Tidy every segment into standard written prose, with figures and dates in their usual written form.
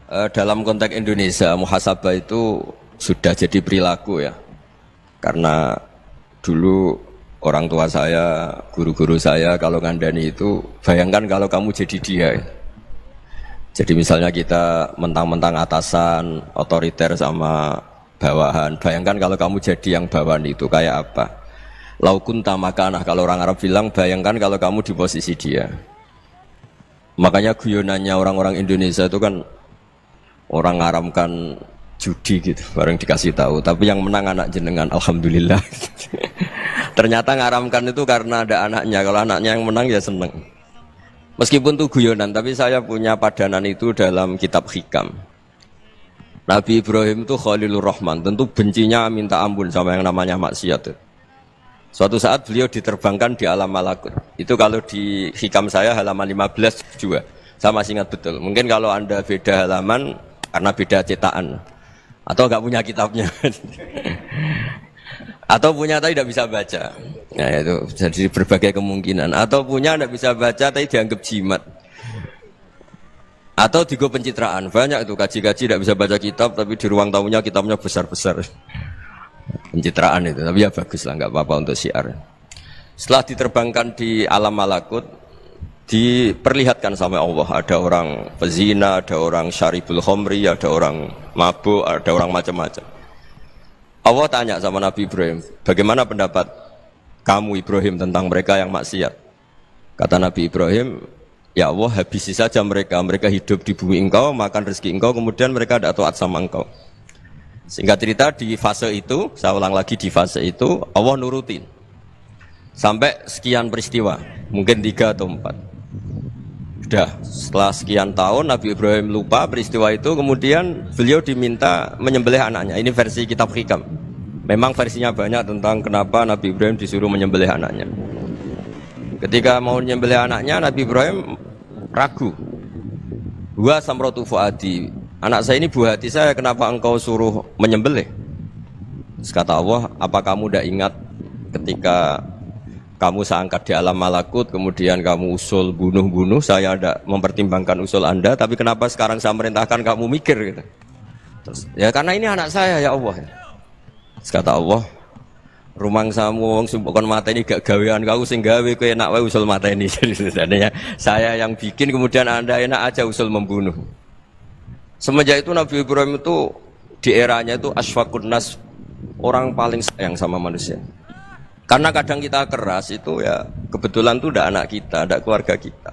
Dalam konteks Indonesia, muhasabah itu sudah jadi perilaku ya. Karena dulu orang tua saya, guru-guru saya kalau ngandani itu, bayangkan kalau kamu jadi dia. Ya. Jadi misalnya kita mentang-mentang atasan, otoriter sama bawahan. Bayangkan kalau kamu jadi yang bawahan itu kayak apa? Laukun tamakana, kalau orang Arab bilang, bayangkan kalau kamu di posisi dia. Makanya guyonannya orang-orang Indonesia itu kan orang ngaramkan judi gitu, bareng dikasih tahu. Tapi yang menang anak jenengan, alhamdulillah. Ternyata ngaramkan itu karena ada anaknya. Kalau anaknya yang menang ya seneng. Meskipun itu guyonan, tapi saya punya padanan itu dalam kitab Hikam. Nabi Ibrahim itu Khalilur Rahman, tentu bencinya minta ampun sama yang namanya maksiat. Suatu saat beliau diterbangkan di alam malakut. Itu kalau di Hikam saya halaman 15 juga. Saya masih ingat betul. Mungkin kalau Anda beda halaman karena beda cetakan atau nggak punya kitabnya. Atau punya tapi tidak bisa baca. Nah itu jadi berbagai kemungkinan. Atau punya tidak bisa baca tapi dianggap jimat. Atau digo pencitraan. Banyak itu kaji-kaji tidak bisa baca kitab tapi di ruang tamunya kitabnya besar-besar. Pencitraan itu, tapi ya bagus lah, nggak apa-apa untuk syiar. Setelah diterbangkan di alam malakut, diperlihatkan sama Allah, ada orang pezina, ada orang syaribul khomri, ada orang mabuk, ada orang macam-macam. Allah tanya sama Nabi Ibrahim, bagaimana pendapat kamu Ibrahim tentang mereka yang maksiat? Kata Nabi Ibrahim, ya Allah habisi saja mereka, mereka hidup di bumi engkau, makan rezeki engkau, kemudian mereka tidak taat sama engkau. Singkat cerita di fase itu, saya ulang lagi di fase itu, Allah nurutin. Sampai sekian peristiwa, mungkin 3 atau 4. Sudah, setelah sekian tahun Nabi Ibrahim lupa peristiwa itu, kemudian beliau diminta menyembelih anaknya. Ini versi kitab Hikam. Memang versinya banyak tentang kenapa Nabi Ibrahim disuruh menyembelih anaknya. Ketika mau menyembelih anaknya, Nabi Ibrahim ragu. Wa samratu fuadi. Anak saya ini buah hati saya, kenapa engkau suruh menyembelih? Terus kata Allah, apa kamu tidak ingat ketika kamu saya angkat di alam malakut, kemudian kamu usul bunuh-bunuh, saya tidak mempertimbangkan usul Anda, tapi kenapa sekarang saya merintahkan kamu mikir? Gitu. Terus, ya karena ini anak saya ya Allah. Terus kata Allah, rumang samu wong sumpukon mata ini gak gawean kau sing gawe kowe enak wae usul mata ini. Jadi sebenarnya saya yang bikin, kemudian Anda enak aja usul membunuh. Semenjak itu Nabi Ibrahim itu di eranya itu asfaqun nas, orang paling sayang sama manusia. Karena kadang kita keras itu ya kebetulan itu udah anak kita, ada keluarga kita.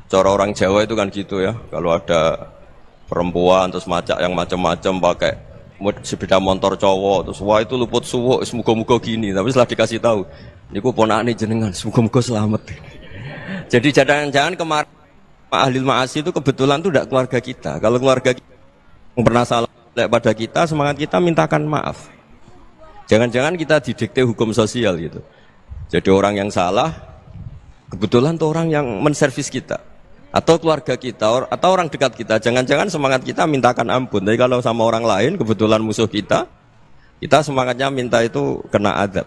Cara orang Jawa itu kan gitu ya, kalau ada perempuan terus macak yang macam-macam pakai sepeda motor cowok terus wah itu luput suwuk, semoga-moga gini. Tapi setelah dikasih tahu, niku ponakane jenengan, semoga-moga selamat. Jadi jangan-jangan kemarin ahli ma'asi itu kebetulan itu tidak keluarga kita. Kalau keluarga kita yang pernah salah pada kita, semangat kita mintakan maaf. Jangan-jangan kita didikte hukum sosial gitu. Jadi orang yang salah kebetulan itu orang yang menservis kita, atau keluarga kita, atau orang dekat kita. Jangan-jangan semangat kita mintakan ampun. Tapi kalau sama orang lain kebetulan musuh kita semangatnya minta itu kena adab.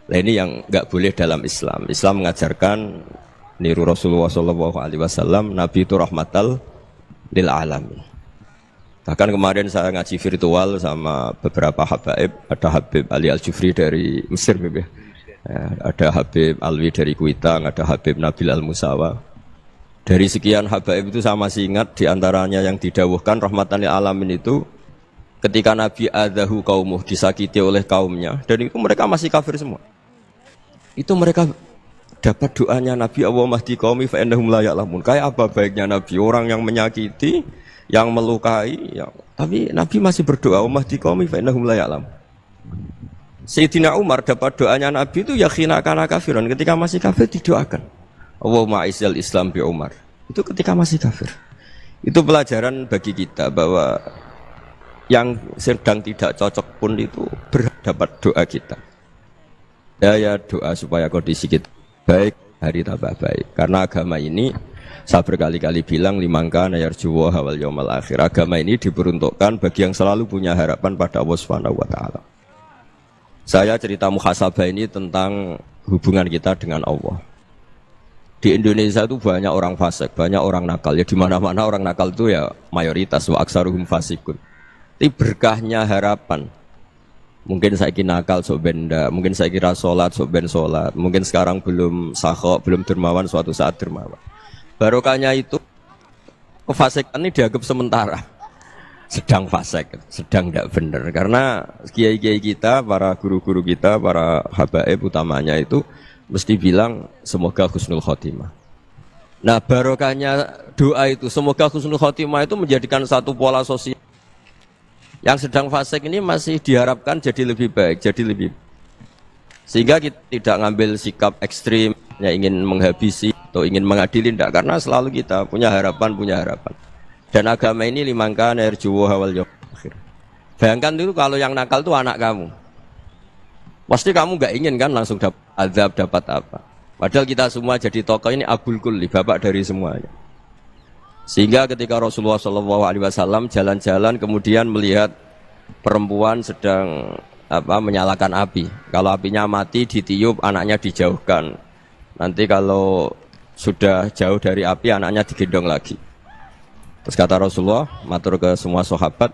Nah ini yang nggak boleh dalam Islam. Islam mengajarkan niru Rasulullah SAW, Nabi itu rahmatal lil alamin. Bahkan kemarin saya ngaji virtual sama beberapa habaib, ada Habib Ali Al-Jufri dari Mesir, ya, ada Habib Alwi dari Kuitang, ada Habib Nabil Al-Musawa. Dari sekian habaib itu saya masih ingat diantaranya yang didawuhkan rahmatan lil alamin itu ketika Nabi adahu kaumuh, disakiti oleh kaumnya, dan itu mereka masih kafir semua. Itu mereka dapat doanya Nabi, Allah mahdi qaumi fa innahum la ya'lamun. Kayak apa baiknya Nabi, orang yang menyakiti, yang melukai, tapi Nabi masih berdoa, Allah mahdi qaumi fa innahum la ya'lamun. Sayyidina Umar dapat doanya Nabi itu yakhina kana kafiran, ketika masih kafir didoakan. Allahumma a'izzal Islam bi Umar. Itu ketika masih kafir. Itu pelajaran bagi kita bahwa yang sedang tidak cocok pun itu berdapat doa kita. Ya doa supaya kondisi kita baik, hari tambah baik. Karena agama ini, saya berkali-kali bilang, limangkana yarjuwa wal yaumal akhir. Agama ini diperuntukkan bagi yang selalu punya harapan pada Allah Subhanahu wa taala. Saya cerita muhasabah ini tentang hubungan kita dengan Allah. Di Indonesia itu banyak orang fasik, banyak orang nakal. Ya di mana-mana orang nakal itu ya mayoritas wa aksaruhum fasikun. Tapi berkahnya harapan. Mungkin saya kira nakal sok benda, mungkin saya kira sholat sok ben sholat, mungkin sekarang belum sakhok, belum dermawan, suatu saat dermawan. Barokahnya itu kefasikan ini dianggap sementara, sedang fasik, sedang tidak benar. Karena kiai-kiai kita, para guru-guru kita, para habaib utamanya itu mesti bilang semoga husnul khotimah. Nah barokahnya doa itu semoga husnul khotimah itu menjadikan satu pola sosial. Yang sedang fasik ini masih diharapkan jadi lebih baik, jadi lebih. Sehingga kita tidak ngambil sikap ekstrim, ya ingin menghabisi atau ingin mengadili, tidak. Karena selalu kita punya harapan. Dan agama ini limangkan erjuwo hawal akhir. Bayangkan itu kalau yang nakal itu anak kamu. Pasti kamu nggak ingin kan langsung dapat azab, dapat apa. Padahal kita semua jadi tokoh ini abul kulli, bapak dari semuanya. Sehingga ketika Rasulullah SAW jalan-jalan kemudian melihat perempuan sedang menyalakan api. Kalau apinya mati ditiup, anaknya dijauhkan. Nanti kalau sudah jauh dari api, anaknya digendong lagi. Terus kata Rasulullah, matur ke semua sahabat,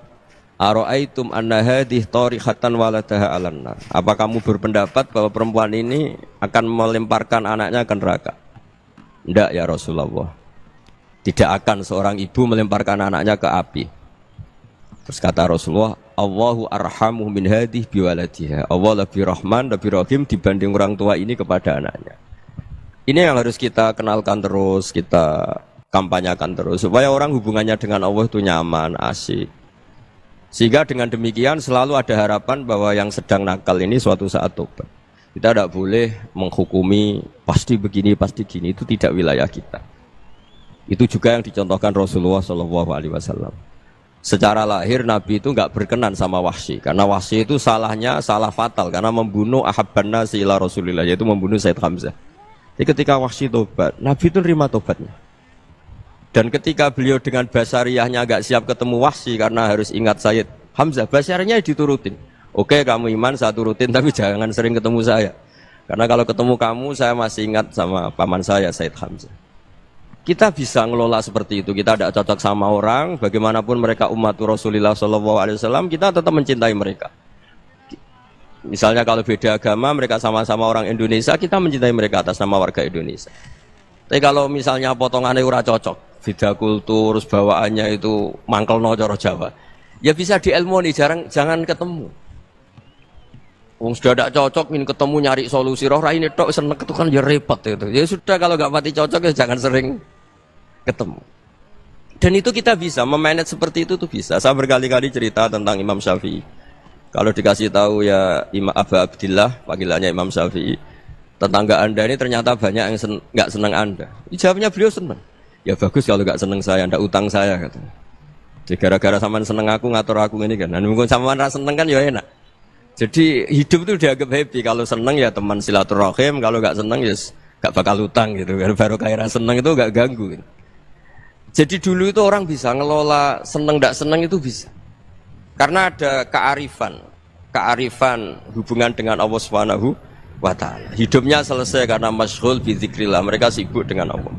Aro'aitum anna hadih tarihatan waladaha alannar. Apa kamu berpendapat bahwa perempuan ini akan melemparkan anaknya ke neraka? Tidak ya Rasulullah. Tidak akan seorang ibu melemparkan anaknya ke api. Terus kata Rasulullah, Allahu arhamu min hadih biwaladiha. Allah lebih rahman, lebih rahim dibanding orang tua ini kepada anaknya. Ini yang harus kita kenalkan terus, kita kampanyakan terus. Supaya orang hubungannya dengan Allah itu nyaman, asik. Sehingga dengan demikian selalu ada harapan bahwa yang sedang nakal ini suatu saat tobat. Kita tidak boleh menghukumi pasti begini, pasti gini. Itu tidak wilayah kita. Itu juga yang dicontohkan Rasulullah SAW. Secara lahir Nabi itu nggak berkenan sama Wahsy, karena Wahsy itu salahnya salah fatal karena membunuh ahabban nasi ila Rasulillah, yaitu membunuh Said Hamzah. Jadi ketika Wahsy tobat, Nabi itu nerima tobatnya. Dan ketika beliau dengan basariyahnya nggak siap ketemu Wahsy karena harus ingat Said Hamzah, basariyahnya diturutin. Oke, kamu iman saya turutin, tapi jangan sering ketemu saya. Karena kalau ketemu kamu saya masih ingat sama paman saya Said Hamzah. Kita bisa ngelola seperti itu. Kita tidak cocok sama orang, bagaimanapun mereka umat Rasulullah SAW, kita tetap mencintai mereka. Misalnya kalau beda agama, mereka sama-sama orang Indonesia, kita mencintai mereka atas nama warga Indonesia. Tapi kalau misalnya potongannya ora cocok, beda kultur, bawaannya itu mangkelno cara Jawa, ya bisa diilmoni, jangan ketemu. Wong sudah tidak cocok, ingin ketemu nyari solusi. Roh ini tok seneng itu kan ya repot itu. Ya sudah kalau nggak pati cocok ya jangan sering ketemu. Dan itu kita bisa memanage seperti itu tuh bisa. Saya berkali-kali cerita tentang Imam Syafi'i. Kalau dikasih tahu ya Imam Aba Abdillah, panggilannya Imam Syafi'i, tetangga anda ini ternyata banyak yang nggak senang anda. Jawabnya beliau senang. Ya bagus kalau nggak senang saya, ndak utang saya katanya. Jadi gara-gara sampean seneng aku ngatur aku ini kan. Nah, mungkin sampean rasa seneng kan ya enak. Jadi hidup itu dianggap happy. Kalau seneng ya teman silaturahim, kalau nggak seneng ya nggak bakal utang gitu. Baru kayak seneng itu nggak ganggu. Gitu. Jadi dulu itu orang bisa ngelola seneng nggak seneng itu bisa. Karena ada kearifan hubungan dengan Allah Subhanahu wa Ta'ala. Hidupnya selesai karena masyghul bi dzikrillah. Mereka sibuk dengan Allah.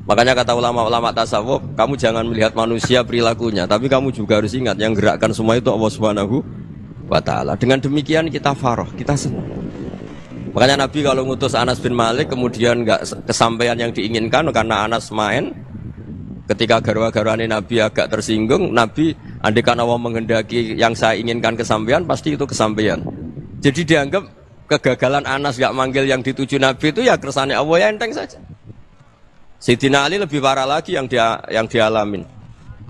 Makanya kata ulama-ulama tasawuf, kamu jangan melihat manusia perilakunya, tapi kamu juga harus ingat yang gerakkan semua itu Allah Subhanahu wa Ta'ala. Dengan demikian kita faroh, kita senang. Makanya Nabi kalau ngutus Anas bin Malik kemudian nggak kesampaian yang diinginkan karena Anas main, ketika garwa-garwane Nabi agak tersinggung, Nabi andaikan Allah menghendaki yang saya inginkan kesampaian, pasti itu kesampaian. Jadi dianggap kegagalan Anas gak manggil yang dituju Nabi itu ya kersane Allah, ya enteng saja. Sayyidina Ali lebih parah lagi yang dialamin.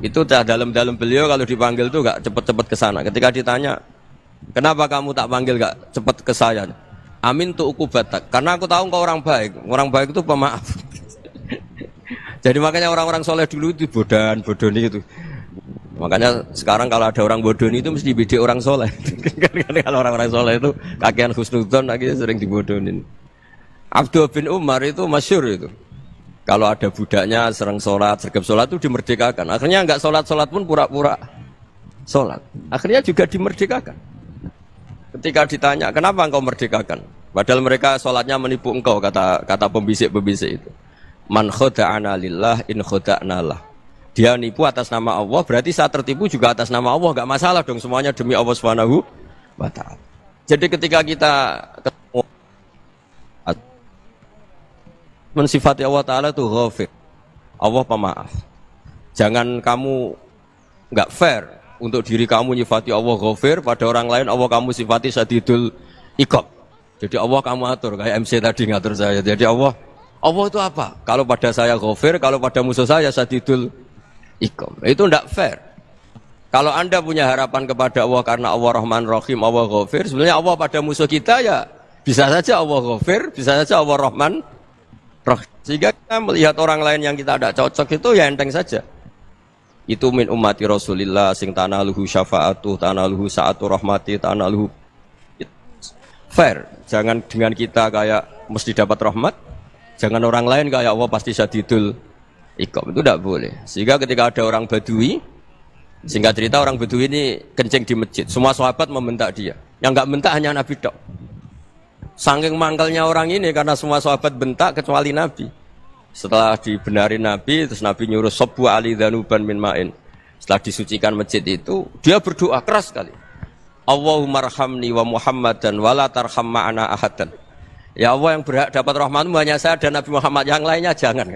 Itu dalam beliau kalau dipanggil itu gak cepet-cepet ke sana. Ketika ditanya, kenapa kamu tak panggil gak cepet ke saya? Amin tu ukubatak. Karena aku tahu engkau orang baik. Orang baik itu pemaaf. Jadi makanya orang-orang soleh dulu itu bodoni itu. Makanya sekarang kalau ada orang bodoni itu mesti bidik orang soleh. Kalau orang-orang soleh itu kakean husnudzon akhirnya sering dibodonin. Abdul bin Umar itu masyhur itu. Kalau ada budaknya sering sholat, sergap sholat itu dimerdekakan. Akhirnya enggak sholat pun pura-pura sholat. Akhirnya juga dimerdekakan. Ketika ditanya, kenapa engkau merdekakan? Padahal mereka sholatnya menipu engkau, kata pembisik-pembisik itu. Man khoda'ana lillah in khoda'na lah. Dia nipu atas nama Allah, berarti saya tertipu juga atas nama Allah, enggak masalah dong, semuanya demi Allah Subhanahu wa ta'ala. Jadi ketika kita ketemu mensifati Allah Ta'ala itu ghafir, Allah pemaaf. Jangan kamu enggak fair untuk diri kamu nyifati Allah ghafir, pada orang lain Allah kamu sifati syadidul iqab. Jadi Allah kamu atur, kayak MC tadi ngatur saya. Jadi Allah itu apa? Kalau pada saya ghafir, kalau pada musuh saya syadidul iqam. Itu tidak fair. Kalau Anda punya harapan kepada Allah karena Allah Rahman Rahim, Allah Ghafir, sebenarnya Allah pada musuh kita ya bisa saja Allah Ghafir, bisa saja Allah Rahman Rahim. Sehingga kita melihat orang lain yang kita tidak cocok itu ya enteng saja. Itu min ummati Rasulillah sing tanaluhu syafa'atuh, tanaluhu sa'atu rahmati, tanaluhu fair. Jangan dengan kita kayak mesti dapat rahmat. Jangan orang lain kayak Allah pasti syadidul iqab, itu tidak boleh. Sehingga ketika ada orang Badui, singkat cerita orang Badui ini kencing di masjid, semua sahabat membentak dia. Yang enggak bentak hanya Nabi tok. Saking mangkelnya orang ini karena semua sahabat bentak kecuali Nabi. Setelah dibenarin Nabi, terus Nabi nyuruh sabbu ali dhanuban min ma'in. Setelah disucikan masjid itu, dia berdoa keras sekali. Allahumma arhamni wa Muhammadan wa la tarham ma'ana ahadan. Ya Allah, yang berhak dapat rahmatmu hanya saya dan Nabi Muhammad, yang lainnya jangan.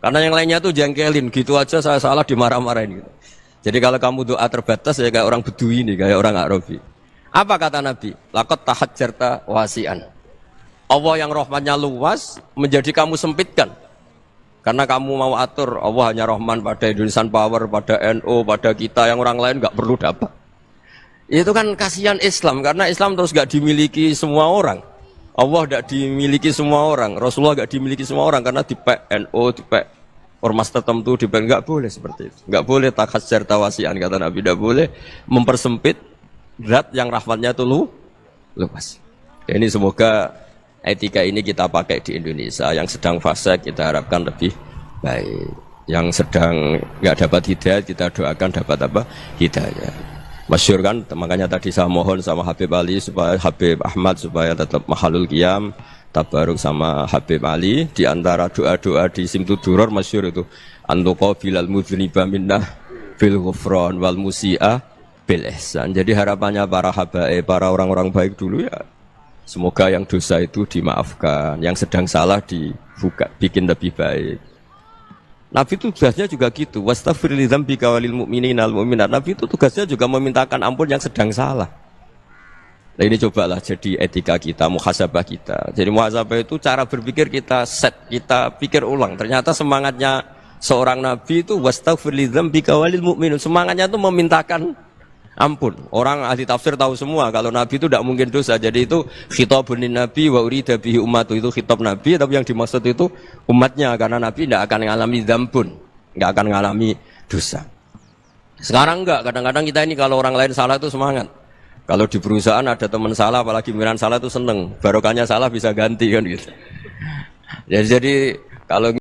Karena yang lainnya tuh jengkelin, gitu aja saya salah dimarah-marahin gitu. Jadi kalau kamu doa terbatas ya kayak orang Bedui ini, kayak orang Arabi. Apa kata Nabi? Laqad tahajjarta wasi'an. Allah yang rahmatnya luas menjadi kamu sempitkan. Karena kamu mau atur Allah hanya rahman pada Indonesian Power, pada NU, pada kita, yang orang lain enggak perlu dapat. Itu kan kasihan Islam, karena Islam terus enggak dimiliki semua orang. Allah tidak dimiliki semua orang, Rasulullah tidak dimiliki semua orang, karena dipek NU, dipek ormas tertentu, dipek enggak boleh seperti itu. Enggak boleh takhasyar tawasian, kata Nabi, tidak boleh mempersempit zat yang rahmatnya itu luas. Ini semoga etika ini kita pakai di Indonesia. Yang sedang fase kita harapkan lebih baik. Yang sedang enggak dapat hidayah kita doakan dapat apa? Hidayah. Masyhur kan, makanya tadi saya mohon sama Habib Ali supaya Habib Ahmad supaya tetap mahalul qiyam, tabaruk sama Habib Ali. Di antara doa-doa di Simtud Duror masyhur itu antuqabilal mudhniba minnah bil ghufran wal musi'a bil ihsan. Jadi harapannya para habaib, para orang-orang baik dulu ya, semoga yang dosa itu dimaafkan, yang sedang salah dibuka, bikin lebih baik. Nabi itu tugasnya juga gitu. Wastaghfir li dzambika walil mu'minina wal mu'minat. Nabi itu tugasnya juga memintakan ampun yang sedang salah. Nah ini cobalah jadi etika kita, muhasabah kita. Jadi muhasabah itu cara berpikir kita set, kita pikir ulang. Ternyata semangatnya seorang nabi itu wastaghfir li dzambika walil mu'minin. Semangatnya itu memintakan ampun. Orang ahli tafsir tahu semua kalau nabi itu tidak mungkin dosa. Jadi itu khitabun nabi wa urida bihi ummatu, itu khitab nabi, tapi yang dimaksud itu umatnya, karena nabi tidak akan mengalami dzambun, tidak akan mengalami dosa. Sekarang enggak, kadang-kadang kita ini kalau orang lain salah itu semangat. Kalau di perusahaan ada teman salah, apalagi pimpinan salah itu seneng, barokahnya salah bisa ganti kan gitu. Jadi kalau